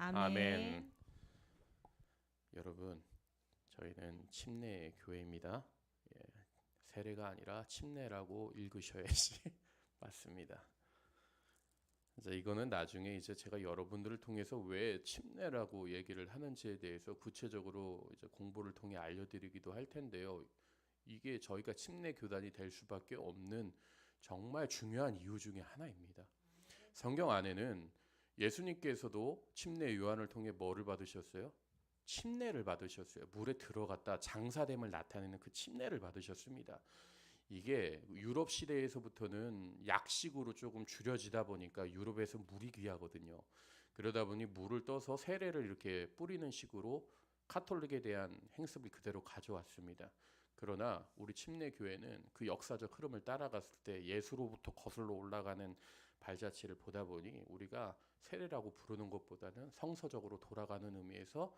아멘. 아멘. 여러분, 저희는 침례 교회입니다. 예, 세례가 아니라 침례라고 읽으셔야지 맞습니다. 이제 이거는 나중에 이제 제가 여러분들을 통해서 왜 침례라고 얘기를 하는지에 대해서 구체적으로 이제 공부를 통해 알려드리기도 할 텐데요. 이게 저희가 침례 교단이 될 수밖에 없는 정말 중요한 이유 중에 하나입니다. 성경 안에는 예수님께서도 침례 요한을 통해 뭐를 받으셨어요? 침례를 받으셨어요. 물에 들어갔다 장사됨을 나타내는 그 침례를 받으셨습니다. 이게 유럽 시대에서부터는 약식으로 조금 줄여지다 보니까 유럽에서 물이 귀하거든요. 그러다 보니 물을 떠서 세례를 이렇게 뿌리는 식으로 카톨릭에 대한 행습을 그대로 가져왔습니다. 그러나 우리 침례 교회는 그 역사적 흐름을 따라갔을 때 예수로부터 거슬러 올라가는 발자취를 보다 보니 우리가 세례라고 부르는 것보다는 성서적으로 돌아가는 의미에서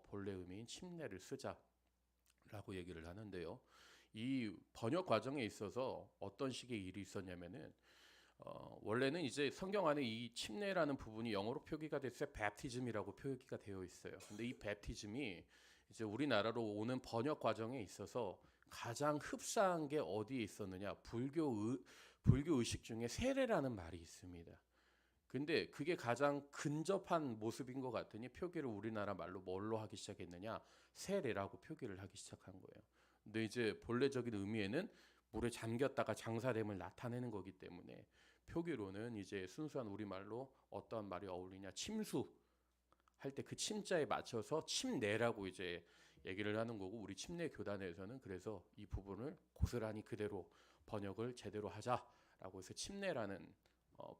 본래 의미인 침례를 쓰자라고 얘기를 하는데요. 이 번역 과정에 있어서 어떤 식의 일이 있었냐면은 원래는 이제 성경 안에 이 침례라는 부분이 영어로 표기가 됐어요. baptism이라고 표기가 되어 있어요. 근데 이 baptism이 이제 우리나라로 오는 번역 과정에 있어서 가장 흡사한 게 어디에 있었느냐? 불교 의식 중에 세례라는 말이 있습니다. 근데 그게 가장 근접한 모습인 것 같으니 표기를 우리나라 말로 뭘로 하기 시작했느냐? 세례라고 표기를 하기 시작한 거예요. 근데 이제 본래적인 의미에는 물에 잠겼다가 장사됨을 나타내는 거기 때문에 표기로는 이제 순수한 우리말로 어떠한 말이 어울리냐? 침수 할 때 그 침자에 맞춰서 침례라고 이제 얘기를 하는 거고 우리 침례 교단에서는 그래서 이 부분을 고스란히 그대로 번역을 제대로 하자라고 해서 침례라는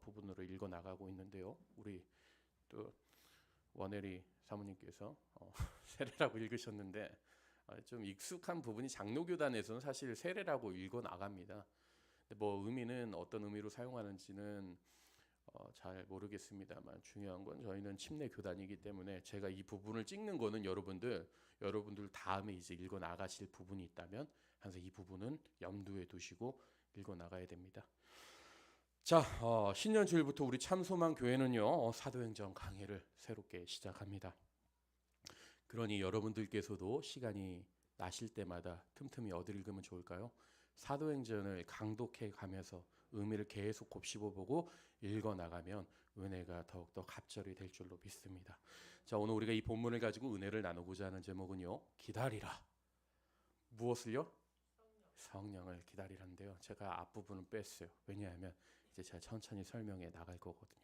부분으로 읽어 나가고 있는데요. 우리 또 원혜리 사모님께서 세례라고 읽으셨는데 좀 익숙한 부분이 장로교단에서는 사실 세례라고 읽어 나갑니다. 근데 뭐 의미는 어떤 의미로 사용하는지는 잘 모르겠습니다만 중요한 건 저희는 침례 교단이기 때문에 제가 이 부분을 찍는 거는 여러분들 다음에 이제 읽어 나가실 부분이 있다면 항상 이 부분은 염두에 두시고 읽어 나가야 됩니다. 자, 신년 주일부터 우리 참소망 교회는요 사도행전 강해를 새롭게 시작합니다. 그러니 여러분들께서도 시간이 나실 때마다 틈틈이 어디 읽으면 좋을까요? 사도행전을 강독해 가면서 의미를 계속 곱씹어보고 읽어나가면 은혜가 더욱더 갑절이 될 줄로 믿습니다. 자, 오늘 우리가 이 본문을 가지고 은혜를 나누고자 하는 제목은요 기다리라. 무엇을요? 성령을 기다리란데요. 제가 앞부분은 뺐어요. 왜냐하면 이제 제가 천천히 설명해 나갈 거거든요.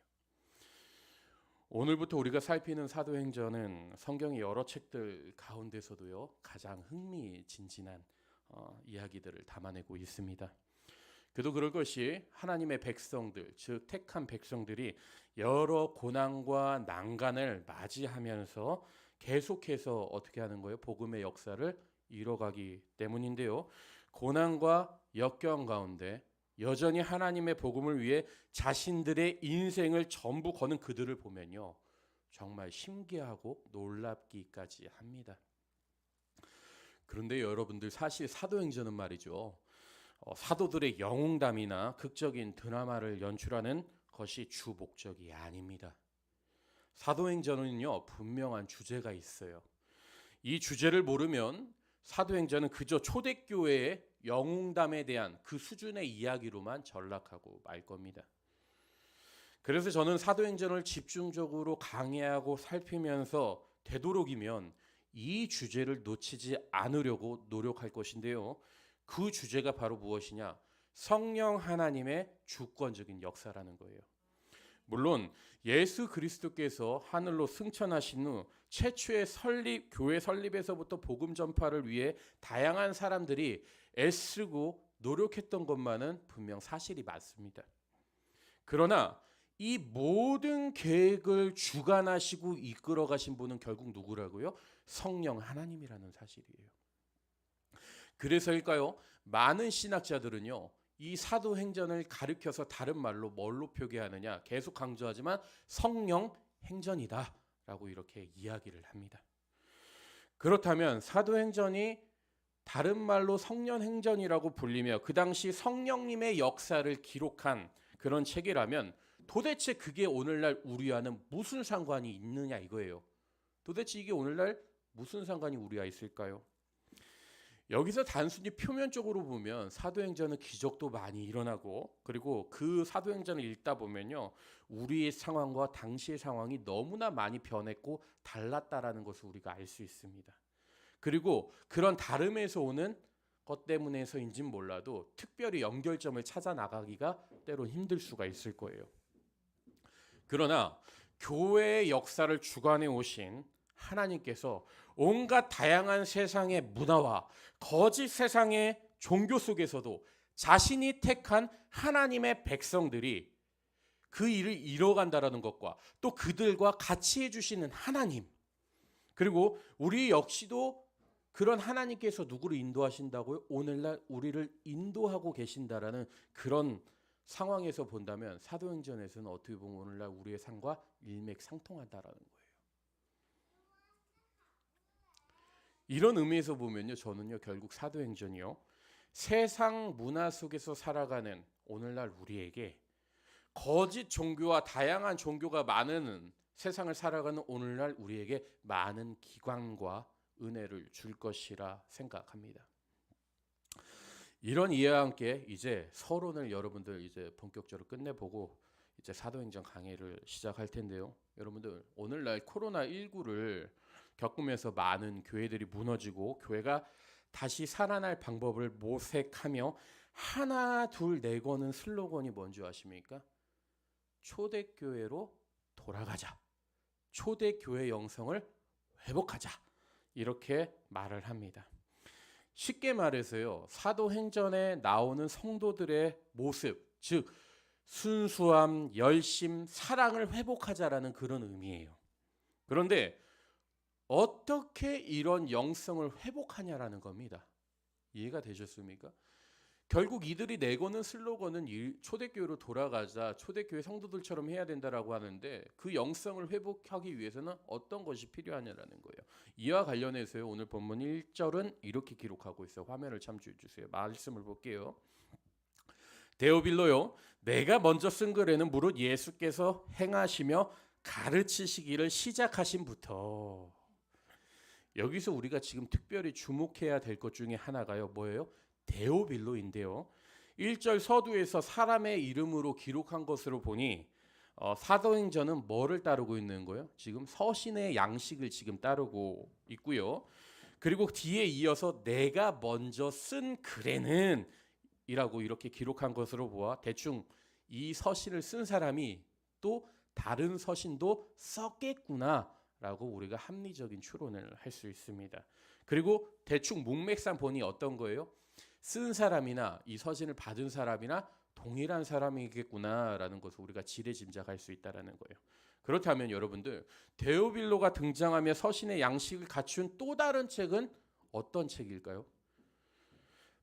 오늘부터 우리가 살피는 사도행전은 성경의 여러 책들 가운데서도요 가장 흥미진진한 이야기들을 담아내고 있습니다. 그도 그럴 것이 하나님의 백성들, 즉 택한 백성들이 여러 고난과 난간을 맞이하면서 계속해서 어떻게 하는 거예요? 복음의 역사를 이뤄가기 때문인데요. 고난과 역경 가운데 여전히 하나님의 복음을 위해 자신들의 인생을 전부 거는 그들을 보면요 정말 신기하고 놀랍기까지 합니다. 그런데 여러분들 사실 사도행전은 말이죠 사도들의 영웅담이나 극적인 드라마를 연출하는 것이 주 목적이 아닙니다. 사도행전은요 분명한 주제가 있어요. 이 주제를 모르면 사도행전은 그저 초대교회의 영웅담에 대한 그 수준의 이야기로만 전락하고 말 겁니다. 그래서 저는 사도행전을 집중적으로 강의하고 살피면서 되도록이면 이 주제를 놓치지 않으려고 노력할 것인데요. 그 주제가 바로 무엇이냐? 성령 하나님의 주권적인 역사라는 거예요. 물론 예수 그리스도께서 하늘로 승천하신 후 최초의 교회 설립에서부터 복음 전파를 위해 다양한 사람들이 애쓰고 노력했던 것만은 분명 사실이 맞습니다. 그러나 이 모든 계획을 주관하시고 이끌어 가신 분은 결국 누구라고요? 성령 하나님이라는 사실이에요. 그래서일까요? 많은 신학자들은요 이 사도행전을 가리켜서 다른 말로 뭘로 표기하느냐 계속 강조하지만 성령 행전이다 라고 이렇게 이야기를 합니다. 그렇다면 사도행전이 다른 말로 성령 행전이라고 불리며 그 당시 성령님의 역사를 기록한 그런 책이라면 도대체 그게 오늘날 우리와는 무슨 상관이 있느냐 이거예요. 도대체 이게 오늘날 무슨 상관이 우리와 있을까요? 여기서 단순히 표면적으로 보면 사도행전은 기적도 많이 일어나고, 그리고 그 사도행전을 읽다 보면요, 우리의 상황과 당시의 상황이 너무나 많이 변했고 달랐다라는 것을 우리가 알 수 있습니다. 그리고 그런 다름에서 오는 것 때문에서인지는 몰라도 특별히 연결점을 찾아 나가기가 때론 힘들 수가 있을 거예요. 그러나 교회의 역사를 주관해 오신 하나님께서 온갖 다양한 세상의 문화와 거짓 세상의 종교 속에서도 자신이 택한 하나님의 백성들이 그 일을 이뤄간다라는 것과 또 그들과 같이 해주시는 하나님, 그리고 우리 역시도 그런 하나님께서 누구를 인도하신다고요? 오늘날 우리를 인도하고 계신다라는 그런 상황에서 본다면 사도행전에서는 어떻게 보면 오늘날 우리의 삶과 일맥상통한다라는 거예요. 이런 의미에서 보면요, 저는요 결국 사도행전이요 세상 문화 속에서 살아가는 오늘날 우리에게 거짓 종교와 다양한 종교가 많은 세상을 살아가는 오늘날 우리에게 많은 기광과 은혜를 줄 것이라 생각합니다. 이런 이해와 함께 이제 서론을 여러분들 이제 본격적으로 끝내보고 이제 사도행전 강의를 시작할 텐데요. 여러분들 오늘날 코로나19를 겪으면서 많은 교회들이 무너지고 교회가 다시 살아날 방법을 모색하며 하나 둘 내거는 슬로건이 뭔지 아십니까? 초대교회로 돌아가자. 초대교회 영성을 회복하자. 이렇게 말을 합니다. 쉽게 말해서요, 사도행전에 나오는 성도들의 모습, 즉 순수함, 열심, 사랑을 회복하자라는 그런 의미예요. 그런데 어떻게 이런 영성을 회복하냐라는 겁니다. 이해가 되셨습니까? 결국 이들이 내거는 슬로건은 초대교회로 돌아가자, 초대교회 성도들처럼 해야 된다라고 하는데 그 영성을 회복하기 위해서는 어떤 것이 필요하냐라는 거예요. 이와 관련해서요, 오늘 본문 1절은 이렇게 기록하고 있어요. 화면을 참조해 주세요. 말씀을 볼게요. 데오빌로요, 내가 먼저 쓴 글에는 무릇 예수께서 행하시며 가르치시기를 시작하신부터. 여기서 우리가 지금 특별히 주목해야 될 것 중에 하나가요. 뭐예요? 데오빌로인데요. 1절 서두에서 사람의 이름으로 기록한 것으로 보니 사도행전은 뭐를 따르고 있는 거예요? 지금 서신의 양식을 지금 따르고 있고요. 그리고 뒤에 이어서 내가 먼저 쓴 글에는 이라고 이렇게 기록한 것으로 보아 대충 이 서신을 쓴 사람이 또 다른 서신도 썼겠구나 라고 우리가 합리적인 추론을 할 수 있습니다. 그리고 대충 문맥상 보니 어떤 거예요? 쓴 사람이나 이 서신을 받은 사람이나 동일한 사람이겠구나라는 것을 우리가 지레짐작할 수 있다라는 거예요. 그렇다면 여러분들 데오빌로가 등장하며 서신의 양식을 갖춘 또 다른 책은 어떤 책일까요?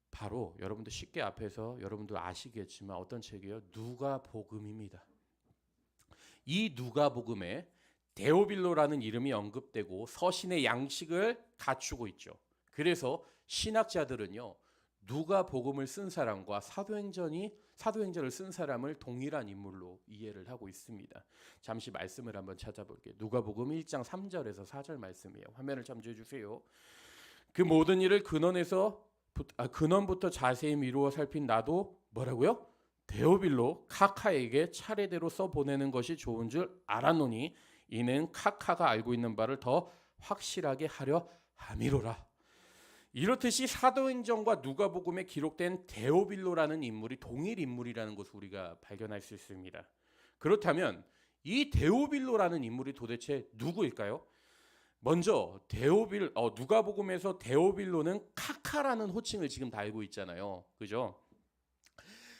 바로 여러분들 쉽게 앞에서 여러분들 아시겠지만 어떤 책이에요? 누가복음입니다. 이 누가복음에 데오빌로라는 이름이 언급되고 서신의 양식을 갖추고 있죠. 그래서 신학자들은요, 누가복음을 쓴 사람과 사도행전을 쓴 사람을 동일한 인물로 이해를 하고 있습니다. 잠시 말씀을 한번 찾아볼게요. 누가복음 1장 3절에서 4절 말씀이에요. 화면을 참조해 주세요. 그 모든 일을 근원부터 자세히 미루어 살핀 나도 뭐라고요? 데오빌로 카카에게 차례대로 써보내는 것이 좋은 줄 알았노니 이는 카카가 알고 있는 바를 더 확실하게 하려 함이로라. 이렇듯이 사도행전과 누가복음에 기록된 데오빌로라는 인물이 동일 인물이라는 것을 우리가 발견할 수 있습니다. 그렇다면 이 데오빌로라는 인물이 도대체 누구일까요? 먼저 누가복음에서 데오빌로는 카카라는 호칭을 지금 달고 있잖아요. 그죠?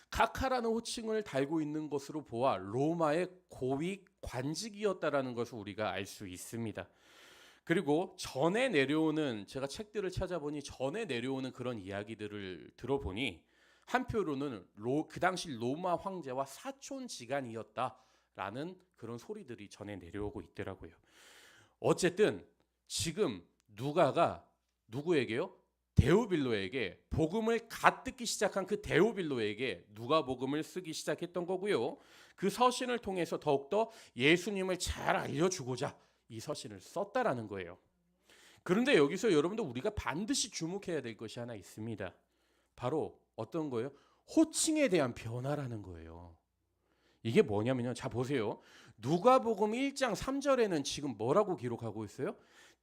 카카라는 호칭을 달고 있는 것으로 보아 로마의 고위 관직이었다라는 것을 우리가 알 수 있습니다. 그리고 전에 내려오는 제가 책들을 찾아보니 전에 내려오는 그런 이야기들을 들어보니 한표로는 그 당시 로마 황제와 사촌지간이었다라는 그런 소리들이 전에 내려오고 있더라고요. 어쨌든 지금 누가가 누구에게요? 데오빌로에게 복음을 갓 듣기 시작한 그 데오빌로에게 누가복음을 쓰기 시작했던 거고요. 그 서신을 통해서 더욱더 예수님을 잘 알려주고자 이 서신을 썼다라는 거예요. 그런데 여기서 여러분들 우리가 반드시 주목해야 될 것이 하나 있습니다. 바로 어떤 거예요? 호칭에 대한 변화라는 거예요. 이게 뭐냐면요. 자 보세요. 누가복음 1장 3절에는 지금 뭐라고 기록하고 있어요?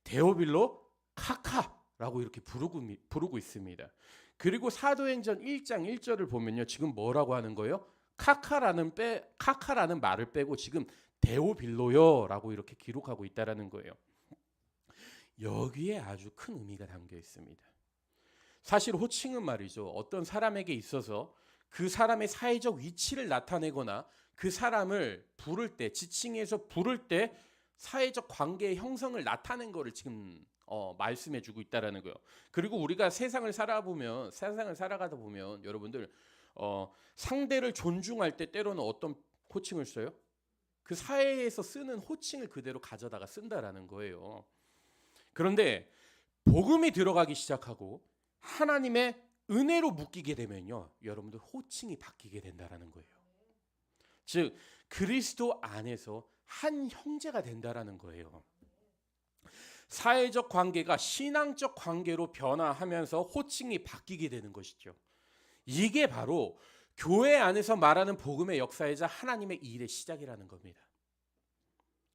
데오빌로 카카라고 이렇게 부르고 있습니다. 그리고 사도행전 1장 1절을 보면요. 지금 뭐라고 하는 거예요? 카카라는 말을 빼고 지금 데오빌로요라고 이렇게 기록하고 있다라는 거예요. 여기에 아주 큰 의미가 담겨 있습니다. 사실 호칭은 말이죠. 어떤 사람에게 있어서 그 사람의 사회적 위치를 나타내거나 그 사람을 부를 때, 지칭해서 부를 때 사회적 관계의 형성을 나타낸 거를 지금 말씀해주고 있다라는 거예요. 그리고 우리가 세상을 살아가다 보면 여러분들 상대를 존중할 때 때로는 어떤 호칭을 써요? 그 사회에서 쓰는 호칭을 그대로 가져다가 쓴다라는 거예요. 그런데 복음이 들어가기 시작하고 하나님의 은혜로 묶이게 되면요, 여러분들 호칭이 바뀌게 된다라는 거예요. 즉 그리스도 안에서 한 형제가 된다라는 거예요. 사회적 관계가 신앙적 관계로 변화하면서 호칭이 바뀌게 되는 것이죠. 이게 바로 교회 안에서 말하는 복음의 역사이자 하나님의 일의 시작이라는 겁니다.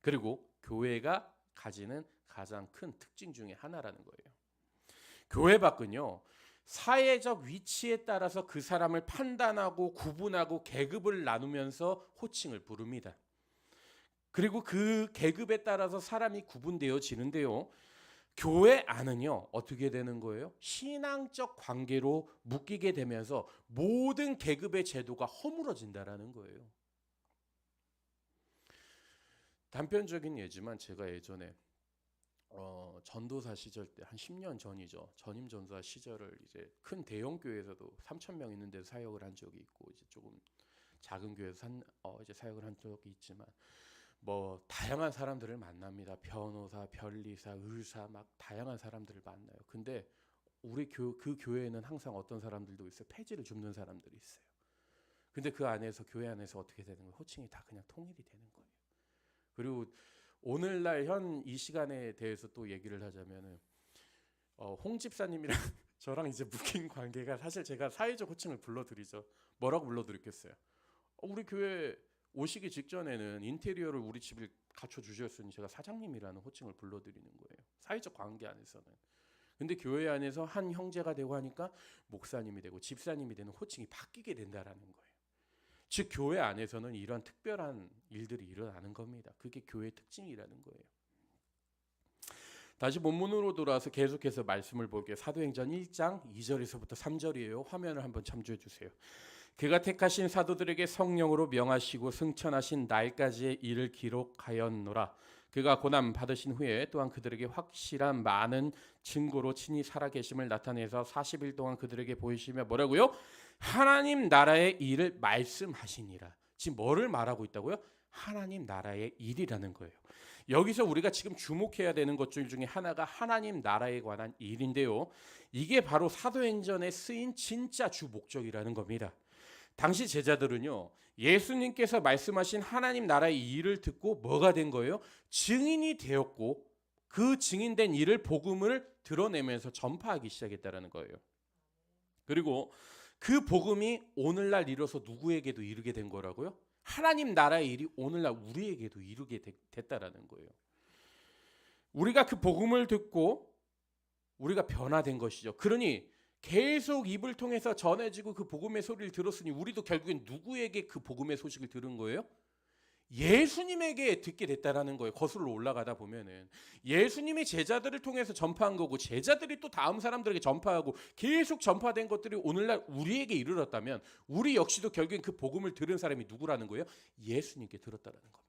그리고 교회가 가지는 가장 큰 특징 중에 하나라는 거예요. 교회 밖은요, 사회적 위치에 따라서 그 사람을 판단하고 구분하고 계급을 나누면서 호칭을 부릅니다. 그리고 그 계급에 따라서 사람이 구분되어지는데요. 교회 안은요, 어떻게 되는 거예요? 신앙적 관계로 묶이게 되면서 모든 계급의 제도가 허물어진다라는 거예요. 단편적인 예지만 제가 예전에 전도사 시절 때 한 10년 전이죠. 전임 전도사 시절을 이제 큰 대형 교회에서도 3,000명 있는 데서 사역을 한 적이 있고, 이제 조금 작은 교회에서 이제 사역을 한 적이 있지만, 뭐 다양한 사람들을 만납니다. 변호사, 변리사, 의사, 막 다양한 사람들을 만나요. 근데 우리 그 교회에는 항상 어떤 사람들도 있어요. 폐지를 줍는 사람들이 있어요. 근데 그 안에서 교회 안에서 어떻게 되는 거예요? 호칭이 다 그냥 통일이 되는 거예요. 그리고 오늘날 현 이 시간에 대해서 또 얘기를 하자면은 홍 집사님이랑 저랑 이제 묶인 관계가, 사실 제가 사회적 호칭을 불러드리죠. 뭐라고 불러드렸겠어요? 우리 교회 오시기 직전에는 인테리어를 우리 집을 갖춰주셨으니 제가 사장님이라는 호칭을 불러드리는 거예요. 사회적 관계 안에서는. 근데 교회 안에서 한 형제가 되고 하니까 목사님이 되고 집사님이 되는 호칭이 바뀌게 된다라는 거예요. 즉 교회 안에서는 이런 특별한 일들이 일어나는 겁니다. 그게 교회의 특징이라는 거예요. 다시 본문으로 돌아와서 계속해서 말씀을 볼게요. 사도행전 1장 2절에서부터 3절이에요. 화면을 한번 참조해 주세요. 그가 택하신 사도들에게 성령으로 명하시고 승천하신 날까지의 일을 기록하였노라. 그가 고난 받으신 후에 또한 그들에게 확실한 많은 증거로 친히 살아계심을 나타내서 40일 동안 그들에게 보이시며 뭐라고요? 하나님 나라의 일을 말씀하시니라. 지금 뭐를 말하고 있다고요? 하나님 나라의 일이라는 거예요. 여기서 우리가 지금 주목해야 되는 것 중에 하나가 하나님 나라에 관한 일인데요. 이게 바로 사도행전에 쓰인 진짜 주 목적이라는 겁니다. 당시 제자들은요, 예수님께서 말씀하신 하나님 나라의 일을 듣고 뭐가 된 거예요? 증인이 되었고 그 증인된 일을 복음을 드러내면서 전파하기 시작했다는 거예요. 그리고 그 복음이 오늘날 이뤄서 누구에게도 이르게 된 거라고요? 하나님 나라의 일이 오늘날 우리에게도 이루게 됐다라는 거예요. 우리가 그 복음을 듣고 우리가 변화된 것이죠. 그러니 계속 입을 통해서 전해지고 그 복음의 소리를 들었으니 우리도 결국엔 누구에게 그 복음의 소식을 들은 거예요? 예수님에게 듣게 됐다라는 거예요. 거슬러 올라가다 보면은 예수님이 제자들을 통해서 전파한 거고 제자들이 또 다음 사람들에게 전파하고 계속 전파된 것들이 오늘날 우리에게 이르렀다면 우리 역시도 결국엔 그 복음을 들은 사람이 누구라는 거예요? 예수님께 들었다라는 겁니다.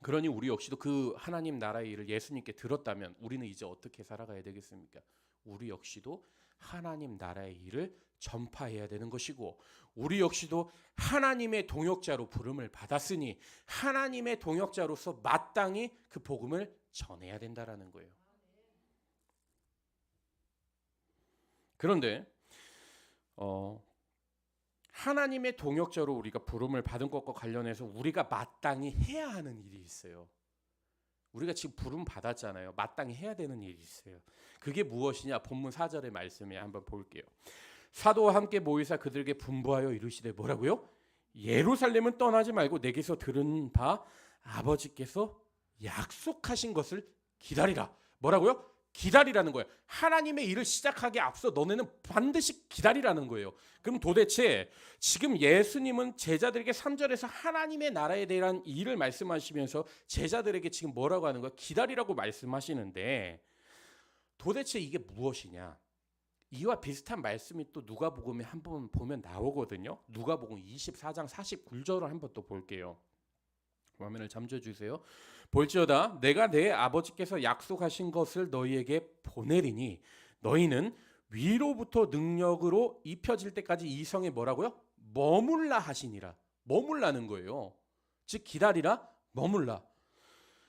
그러니 우리 역시도 그 하나님 나라의 일을 예수님께 들었다면 우리는 이제 어떻게 살아가야 되겠습니까? 우리 역시도 하나님 나라의 일을 전파해야 되는 것이고 우리 역시도 하나님의 동역자로 부름을 받았으니 하나님의 동역자로서 마땅히 그 복음을 전해야 된다라는 거예요. 그런데 하나님의 동역자로 우리가 부름을 받은 것과 관련해서 우리가 마땅히 해야 하는 일이 있어요. 우리가 지금 부름 받았잖아요. 마땅히 해야 되는 일이 있어요. 그게 무엇이냐? 본문 4절의 말씀에 한번 볼게요. 사도와 함께 모이사 그들에게 분부하여 이르시되 뭐라고요? 예루살렘은 떠나지 말고 내게서 들은 바 아버지께서 약속하신 것을 기다리라. 뭐라고요? 기다리라는 거예요. 하나님의 일을 시작하기 앞서 너네는 반드시 기다리라는 거예요. 그럼 도대체 지금 예수님은 제자들에게 3절에서 하나님의 나라에 대한 일을 말씀하시면서 제자들에게 지금 뭐라고 하는 거예요? 기다리라고 말씀하시는데 도대체 이게 무엇이냐? 이와 비슷한 말씀이 또 누가복음에 한번 보면 나오거든요. 누가복음 24장 49절을 한번 또 볼게요. 화면을 잠줘 주세요. 볼지어다 내가 내 아버지께서 약속하신 것을 너희에게 보내리니 너희는 위로부터 능력으로 입혀질 때까지 이 성에 뭐라고요? 머물라 하시니라. 머물라는 거예요. 즉 기다리라, 머물라.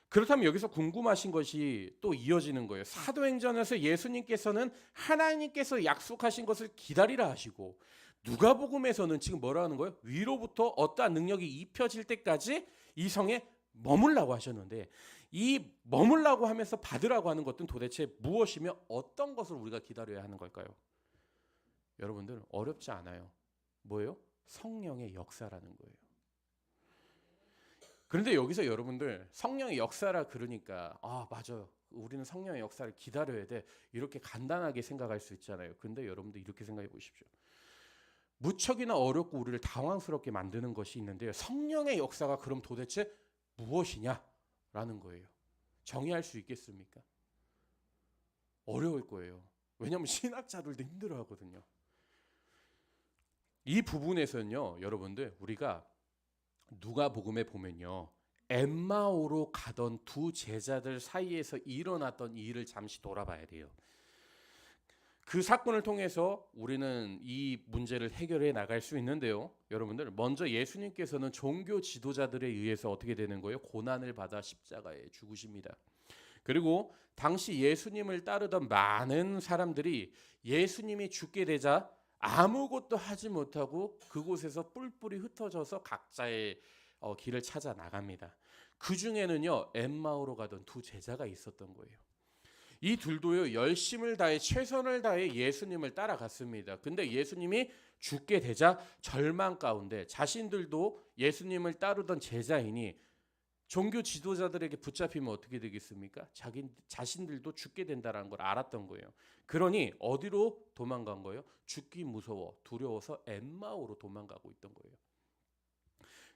그렇다면 여기서 궁금하신 것이 또 이어지는 거예요. 사도행전에서 예수님께서는 하나님께서 약속하신 것을 기다리라 하시고 누가복음에서는 지금 뭐라 하는 거예요? 위로부터 어떠한 능력이 입혀질 때까지 이 성에 머물라고 하셨는데 이 머물라고 하면서 받으라고 하는 것은 도대체 무엇이며 어떤 것을 우리가 기다려야 하는 걸까요? 여러분들 어렵지 않아요. 뭐예요? 성령의 역사라는 거예요. 그런데 여기서 여러분들 성령의 역사라 그러니까 맞아요. 우리는 성령의 역사를 기다려야 돼. 이렇게 간단하게 생각할 수 있잖아요. 근데 여러분들 이렇게 생각해 보십시오. 무척이나 어렵고 우리를 당황스럽게 만드는 것이 있는데요. 성령의 역사가 그럼 도대체 무엇이냐라는 거예요. 정의할 수 있겠습니까? 어려울 거예요. 왜냐하면 신학자들도 힘들어하거든요. 이 부분에서는요. 여러분들 우리가 누가복음에 보면요. 엠마오로 가던 두 제자들 사이에서 일어났던 일을 잠시 돌아봐야 돼요. 그 사건을 통해서 우리는 이 문제를 해결해 나갈 수 있는데요. 여러분들 먼저 예수님께서는 종교 지도자들에 의해서 어떻게 되는 거예요? 고난을 받아 십자가에 죽으십니다. 그리고 당시 예수님을 따르던 많은 사람들이 예수님이 죽게 되자 아무것도 하지 못하고 그곳에서 뿔뿔이 흩어져서 각자의 길을 찾아 나갑니다. 그 중에는요 엠마오로 가던 두 제자가 있었던 거예요. 이 둘도요 열심을 다해 최선을 다해 예수님을 따라갔습니다. 근데 예수님이 죽게 되자 절망 가운데 자신들도 예수님을 따르던 제자이니 종교 지도자들에게 붙잡히면 어떻게 되겠습니까? 자신들도 죽게 된다는 걸 알았던 거예요. 그러니 어디로 도망간 거예요? 죽기 무서워 두려워서 엠마오로 도망가고 있던 거예요.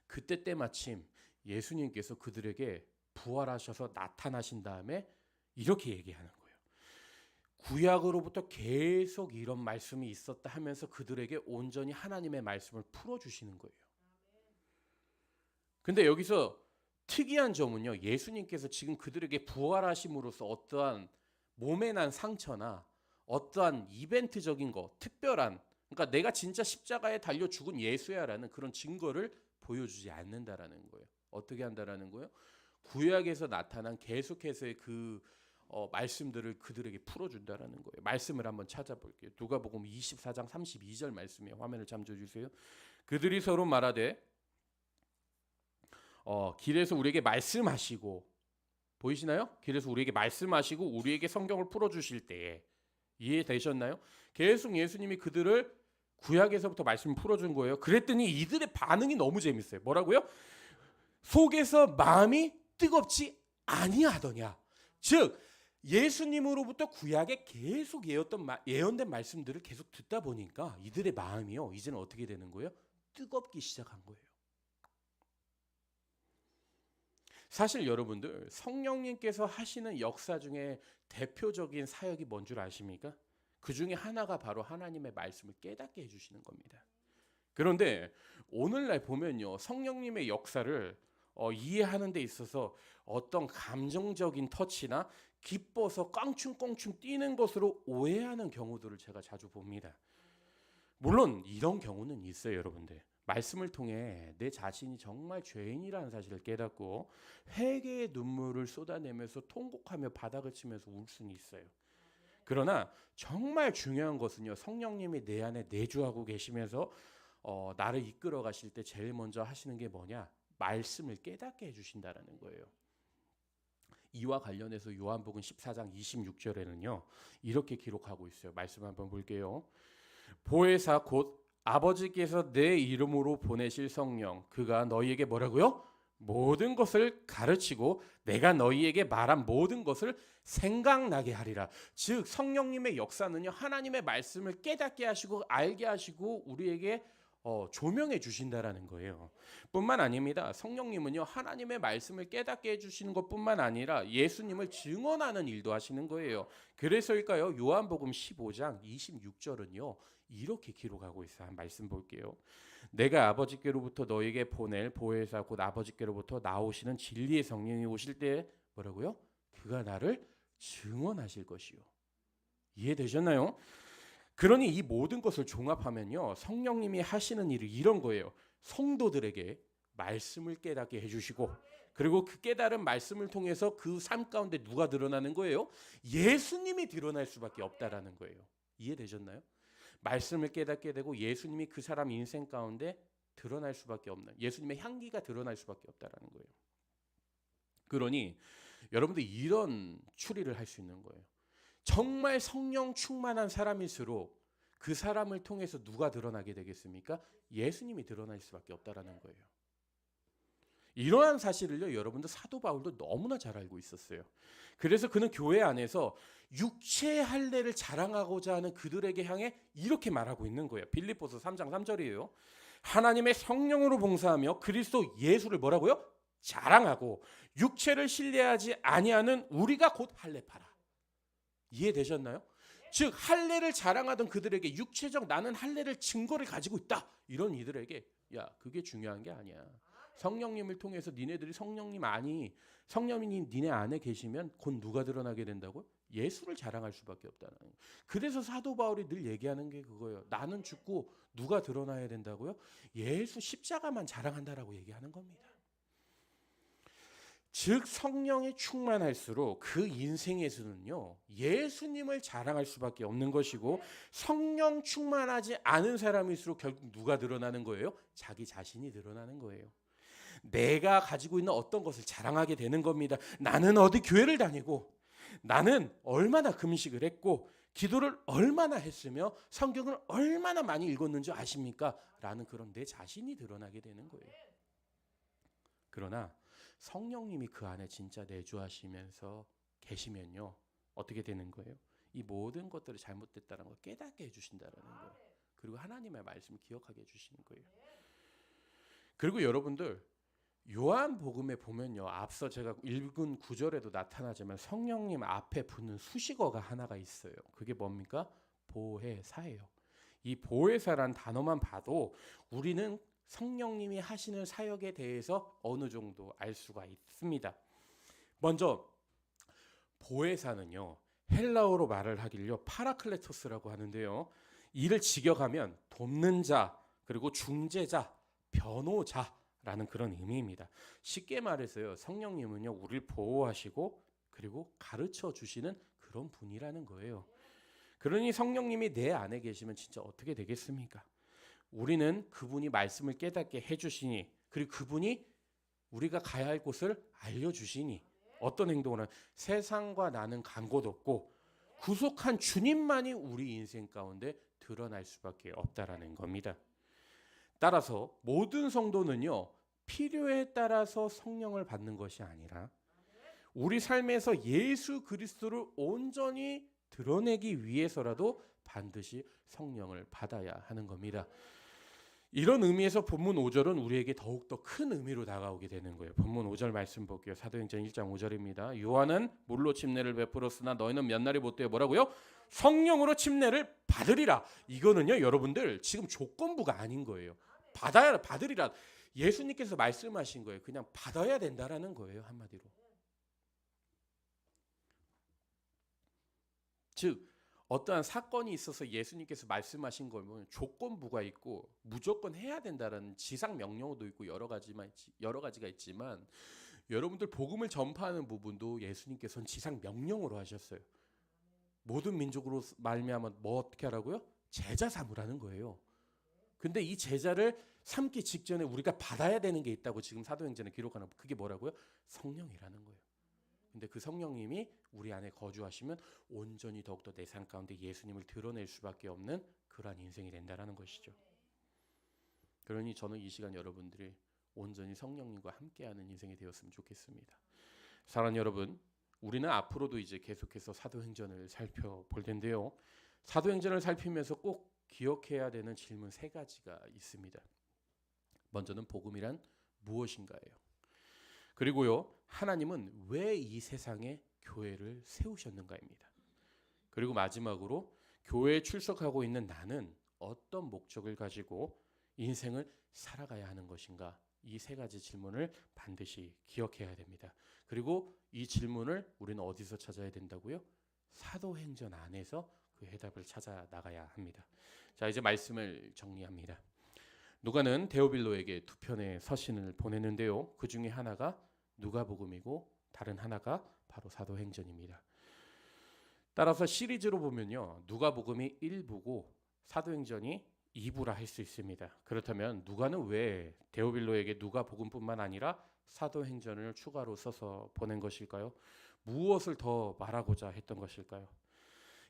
그때 때마침 예수님께서 그들에게 부활하셔서 나타나신 다음에 이렇게 얘기하는 거예요. 구약으로부터 계속 이런 말씀이 있었다 하면서 그들에게 온전히 하나님의 말씀을 풀어주시는 거예요. 근데 여기서 특이한 점은요. 예수님께서 지금 그들에게 부활하심으로써 어떠한 몸에 난 상처나 어떠한 이벤트적인 거, 특별한 그러니까 내가 진짜 십자가에 달려 죽은 예수야라는 그런 증거를 보여주지 않는다라는 거예요. 어떻게 한다라는 거예요? 구약에서 나타난 계속해서의 그 말씀들을 그들에게 풀어준다라는 거예요. 말씀을 한번 찾아볼게요. 누가복음 24장 32절 말씀이에요. 화면을 잠궈주세요. 그들이 서로 말하되 길에서 우리에게 말씀하시고 보이시나요? 길에서 우리에게 말씀하시고 우리에게 성경을 풀어주실 때에 이해되셨나요? 계속 예수님이 그들을 구약에서부터 말씀을 풀어준 거예요. 그랬더니 이들의 반응이 너무 재밌어요. 뭐라고요? 속에서 마음이 뜨겁지 아니하더냐. 즉 예수님으로부터 구약에 계속 예언된 말씀들을 계속 듣다 보니까 이들의 마음이요 이제는 어떻게 되는 거예요? 뜨겁기 시작한 거예요. 사실 여러분들 성령님께서 하시는 역사 중에 대표적인 사역이 뭔 줄 아십니까? 그 중에 하나가 바로 하나님의 말씀을 깨닫게 해주시는 겁니다. 그런데 오늘날 보면요 성령님의 역사를 이해하는 데 있어서 어떤 감정적인 터치나 기뻐서 깡충깡충 뛰는 것으로 오해하는 경우들을 제가 자주 봅니다. 물론 이런 경우는 있어요. 여러분들 말씀을 통해 내 자신이 정말 죄인이라는 사실을 깨닫고 회개의 눈물을 쏟아내면서 통곡하며 바닥을 치면서 울 수는 있어요. 그러나 정말 중요한 것은요, 성령님이 내 안에 내주하고 계시면서 나를 이끌어 가실 때 제일 먼저 하시는 게 뭐냐? 말씀을 깨닫게 해주신다라는 거예요. 이와 관련해서 요한복음 14장 26절에는요 이렇게 기록하고 있어요. 말씀 한번 볼게요. 보혜사 곧 아버지께서 내 이름으로 보내실 성령 그가 너희에게 뭐라고요? 모든 것을 가르치고 내가 너희에게 말한 모든 것을 생각나게 하리라. 즉 성령님의 역사는요 하나님의 말씀을 깨닫게 하시고 알게 하시고 우리에게 조명해 주신다라는 거예요. 뿐만 아닙니다. 성령님은요 하나님의 말씀을 깨닫게 해주시는 것뿐만 아니라 예수님을 증언하는 일도 하시는 거예요. 그래서일까요? 요한복음 15장 26절은요 이렇게 기록하고 있어요. 한 말씀 볼게요. 내가 아버지께로부터 너에게 보낼 보혜사 곧 아버지께로부터 나오시는 진리의 성령이 오실 때 뭐라고요? 그가 나를 증언하실 것이요. 이해되셨나요? 그러니 이 모든 것을 종합하면요 성령님이 하시는 일이 이런 거예요. 성도들에게 말씀을 깨닫게 해주시고 그리고 그 깨달은 말씀을 통해서 그 삶 가운데 누가 드러나는 거예요? 예수님이 드러날 수밖에 없다라는 거예요. 이해되셨나요? 말씀을 깨닫게 되고 예수님이 그 사람 인생 가운데 드러날 수밖에 없는 예수님의 향기가 드러날 수밖에 없다라는 거예요. 그러니 여러분들 이런 추리를 할 수 있는 거예요. 정말 성령 충만한 사람일수록 그 사람을 통해서 누가 드러나게 되겠습니까? 예수님이 드러날 수밖에 없다라는 거예요. 이러한 사실을요 여러분들 사도 바울도 너무나 잘 알고 있었어요. 그래서 그는 교회 안에서 육체의 할례를 자랑하고자 하는 그들에게 향해 이렇게 말하고 있는 거예요. 빌립보서 3장 3절이에요. 하나님의 성령으로 봉사하며 그리스도 예수를 뭐라고요? 자랑하고 육체를 신뢰하지 아니하는 우리가 곧 할례파라. 이해되셨나요? 즉 할례를 자랑하던 그들에게 육체적 나는 할례를 증거를 가지고 있다. 이런 이들에게 야 그게 중요한 게 아니야. 성령님을 통해서 니네들이 성령님이 니네 안에 계시면 곧 누가 드러나게 된다고? 예수를 자랑할 수밖에 없다는 거예요. 그래서 사도 바울이 늘 얘기하는 게 그거예요. 나는 죽고 누가 드러나야 된다고요? 예수 십자가만 자랑한다라고 얘기하는 겁니다. 즉 성령이 충만할수록 그 인생에서는요 예수님을 자랑할 수밖에 없는 것이고 성령 충만하지 않은 사람일수록 결국 누가 드러나는 거예요? 자기 자신이 드러나는 거예요. 내가 가지고 있는 어떤 것을 자랑하게 되는 겁니다. 나는 어디 교회를 다니고 나는 얼마나 금식을 했고 기도를 얼마나 했으며 성경을 얼마나 많이 읽었는지 아십니까? 라는 그런 내 자신이 드러나게 되는 거예요. 그러나 성령님이 그 안에 진짜 내주하시면서 계시면요 어떻게 되는 거예요? 이 모든 것들이 잘못됐다는 걸 깨닫게 해주신다는 거예요. 그리고 하나님의 말씀을 기억하게 해주시는 거예요. 그리고 여러분들 요한복음에 보면요 앞서 제가 읽은 구절에도 나타나지만 성령님 앞에 붙는 수식어가 하나가 있어요. 그게 뭡니까? 보혜사예요. 이 보혜사란 단어만 봐도 우리는 성령님이 하시는 사역에 대해서 어느 정도 알 수가 있습니다. 먼저 보혜사는요 헬라어로 말을 하길요 파라클레토스라고 하는데요. 이를 직역하면 돕는 자 그리고 중재자 변호자라는 그런 의미입니다. 쉽게 말해서요 성령님은요 우리를 보호하시고 그리고 가르쳐 주시는 그런 분이라는 거예요. 그러니 성령님이 내 안에 계시면 진짜 어떻게 되겠습니까? 우리는 그분이 말씀을 깨닫게 해주시니 그리고 그분이 우리가 가야 할 곳을 알려주시니 어떤 행동을 하는 세상과 나는 간 곳 없고 구속한 주님만이 우리 인생 가운데 드러날 수밖에 없다라는 겁니다. 따라서 모든 성도는요 필요에 따라서 성령을 받는 것이 아니라 우리 삶에서 예수 그리스도를 온전히 드러내기 위해서라도 반드시 성령을 받아야 하는 겁니다. 이런 의미에서 본문 5절은 우리에게 더욱더 큰 의미로 다가오게 되는 거예요. 본문 5절 말씀 볼게요. 사도행전 1장 5절입니다. 요한은 물로 침례를 베풀었으나 너희는 몇 날이 못되어 뭐라고요? 성령으로 침례를 받으리라. 이거는요 여러분들 지금 조건부가 아닌 거예요. 받으리라. 예수님께서 말씀하신 거예요. 그냥 받아야 된다라는 거예요. 한마디로. 즉 어떠한 사건이 있어서 예수님께서 말씀하신 걸 보면 조건부가 있고 무조건 해야 된다라는 지상 명령어도 있고 여러 가지가 있지만 여러분들 복음을 전파하는 부분도 예수님께서는 지상 명령으로 하셨어요. 모든 민족으로 말미암아 뭐 어떻게 하라고요? 제자 삼으라는 거예요. 근데 이 제자를 삼기 직전에 우리가 받아야 되는 게 있다고 지금 사도행전에 기록하는 그게 뭐라고요? 성령이라는 거예요. 근데 그 성령님이 우리 안에 거주하시면 온전히 더욱더 내 삶 가운데 예수님을 드러낼 수밖에 없는 그러한 인생이 된다라는 것이죠. 그러니 저는 이 시간 여러분들이 온전히 성령님과 함께하는 인생이 되었으면 좋겠습니다. 사랑하는 여러분, 우리는 앞으로도 이제 계속해서 사도행전을 살펴볼 텐데요. 사도행전을 살피면서 꼭 기억해야 되는 질문 3가지가 있습니다. 먼저는 복음이란 무엇인가예요. 그리고요, 하나님은 왜 이 세상에 교회를 세우셨는가입니다. 그리고 마지막으로 교회에 출석하고 있는 나는 어떤 목적을 가지고 인생을 살아가야 하는 것인가, 이 3가지 질문을 반드시 기억해야 됩니다. 그리고 이 질문을 우리는 어디서 찾아야 된다고요? 사도행전 안에서 그 해답을 찾아 나가야 합니다. 자, 이제 말씀을 정리합니다. 누가는 데오빌로에게 2편의 서신을 보냈는데요. 그 중에 하나가 누가복음이고 다른 하나가 바로 사도행전입니다. 따라서 시리즈로 보면요, 누가복음이 1부고 사도행전이 2부라 할 수 있습니다. 그렇다면 누가는 왜 데오빌로에게 누가복음뿐만 아니라 사도행전을 추가로 써서 보낸 것일까요? 무엇을 더 말하고자 했던 것일까요?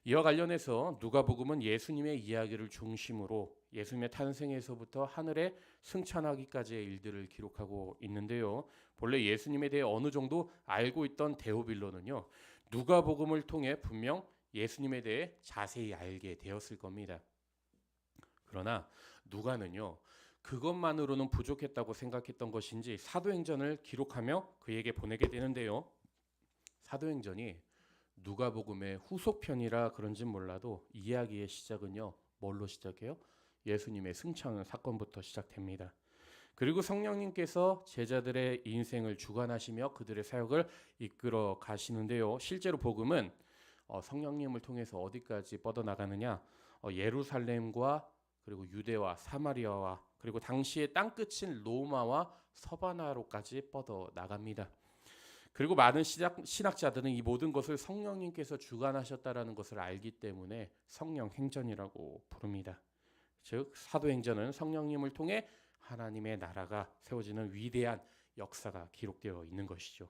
이와 관련해서 누가복음은 예수님의 이야기를 중심으로 예수님의 탄생에서부터 하늘에 승천하기까지의 일들을 기록하고 있는데요. 본래 예수님에 대해 어느 정도 알고 있던 데오빌로는요, 누가복음을 통해 분명 예수님에 대해 자세히 알게 되었을 겁니다. 그러나 누가는요, 그것만으로는 부족했다고 생각했던 것인지 사도행전을 기록하며 그에게 보내게 되는데요. 사도행전이 누가복음의 후속편이라 그런진 몰라도 이야기의 시작은요, 뭘로 시작해요? 예수님의 승천 사건부터 시작됩니다. 그리고 성령님께서 제자들의 인생을 주관하시며 그들의 사역을 이끌어 가시는데요. 실제로 복음은 성령님을 통해서 어디까지 뻗어나가느냐, 예루살렘과 그리고 유대와 사마리아와 그리고 당시의 땅끝인 로마와 서바나로까지 뻗어나갑니다. 그리고 많은 신학자들은 이 모든 것을 성령님께서 주관하셨다라는 것을 알기 때문에 성령 행전이라고 부릅니다. 즉 사도행전은 성령님을 통해 하나님의 나라가 세워지는 위대한 역사가 기록되어 있는 것이죠.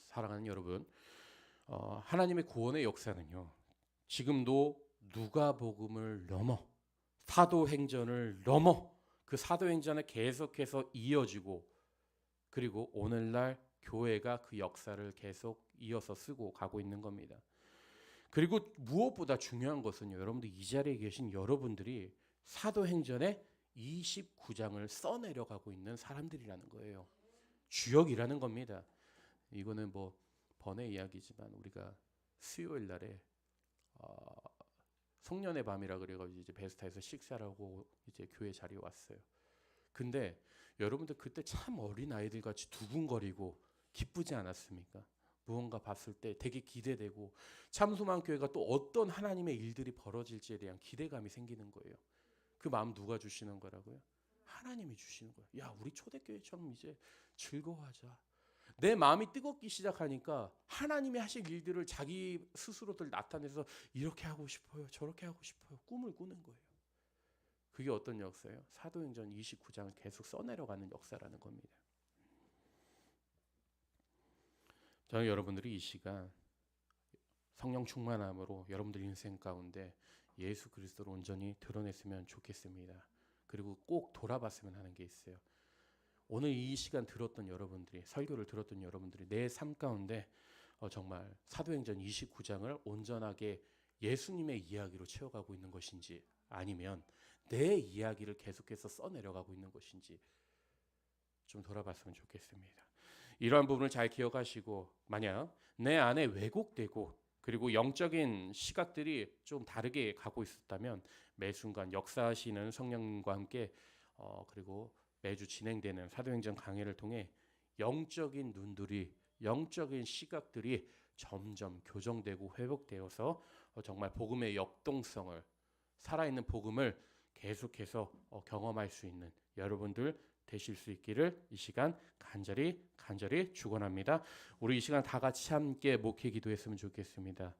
사랑하는 여러분, 하나님의 구원의 역사는요, 지금도 누가복음을 넘어 사도행전을 넘어 그 사도행전에 계속해서 이어지고, 그리고 오늘날 교회가 그 역사를 계속 이어서 쓰고 가고 있는 겁니다. 그리고 무엇보다 중요한 것은요, 여러분들 이 자리에 계신 여러분들이 사도행전의 29장을 써내려가고 있는 사람들이라는 거예요. 주역이라는 겁니다. 이거는 뭐 번외 이야기지만 우리가 수요일 날에 성년의 밤이라 그래가지고 이제 베스타에서 식사라고 이제 교회 자리에 왔어요. 근데 여러분들 그때 참 어린 아이들 같이 두근거리고 기쁘지 않았습니까? 무언가 봤을 때 되게 기대되고 참소만 교회가 또 어떤 하나님의 일들이 벌어질지에 대한 기대감이 생기는 거예요. 그 마음 누가 주시는 거라고요? 하나님이 주시는 거예요. 야, 우리 초대교회처럼 이제 즐거워하자. 내 마음이 뜨겁기 시작하니까 하나님이 하실 일들을 자기 스스로들 나타내서 이렇게 하고 싶어요, 저렇게 하고 싶어요, 꿈을 꾸는 거예요. 그게 어떤 역사예요? 사도행전 29장을 계속 써내려가는 역사라는 겁니다. 저는 여러분들이 이 시간 성령 충만함으로 여러분들 인생 가운데 예수 그리스도를 온전히 드러냈으면 좋겠습니다. 그리고 꼭 돌아봤으면 하는 게 있어요. 오늘 이 시간 들었던 여러분들이, 설교를 들었던 여러분들이 내 삶 가운데 정말 사도행전 29장을 온전하게 예수님의 이야기로 채워가고 있는 것인지, 아니면 내 이야기를 계속해서 써내려가고 있는 것인지 좀 돌아봤으면 좋겠습니다. 이러한 부분을 잘 기억하시고, 만약 내 안에 왜곡되고 그리고 영적인 시각들이 좀 다르게 가고 있었다면 매 순간 역사하시는 성령님과 함께 그리고 매주 진행되는 사도행전 강해를 통해 영적인 눈들이, 영적인 시각들이 점점 교정되고 회복되어서 정말 복음의 역동성을, 살아있는 복음을 계속해서 경험할 수 있는 여러분들 되실 수 있기를 이 시간 간절히 축원합니다. 우리 이 시간 다 같이 함께 목회 기도했으면 좋겠습니다.